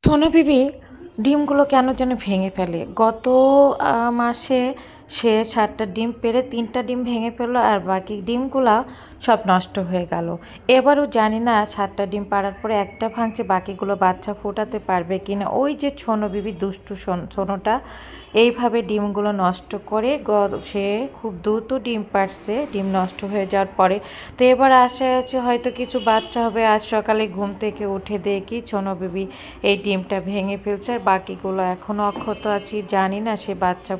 সোনা বিবি ডিমগুলো কেন যেন ভেঙে ফেলে। গত মাসে সে ৭টা ডিম পেড়ে ৩টা ডিম ভেঙে ফেললো আর বাকি ডিমগুলা সব নষ্ট হয়ে গেল। এবারও জানি না ৭টা ডিম পাড়ার পরে একটা ভাঙছে, বাকিগুলো বাচ্চা ফোটাতে পারবে কিনা। ওই যে ছোনো বিবি দুষ্টু ছোনোটা এইভাবে ডিমগুলো নষ্ট করে সে খুব দ্রুত ডিম পাড়ছে ডিম নষ্ট হয়ে যাওয়ার পরে। তো এবার আশায় আছে হয়তো কিছু বাচ্চা হবে। আজ সকালে ঘুম থেকে উঠে দেখি ছোনো বিবি এই ডিমটা ভেঙে ফেলছে আর বাকিগুলো এখনও অক্ষত আছি, জানি না সে বাচ্চা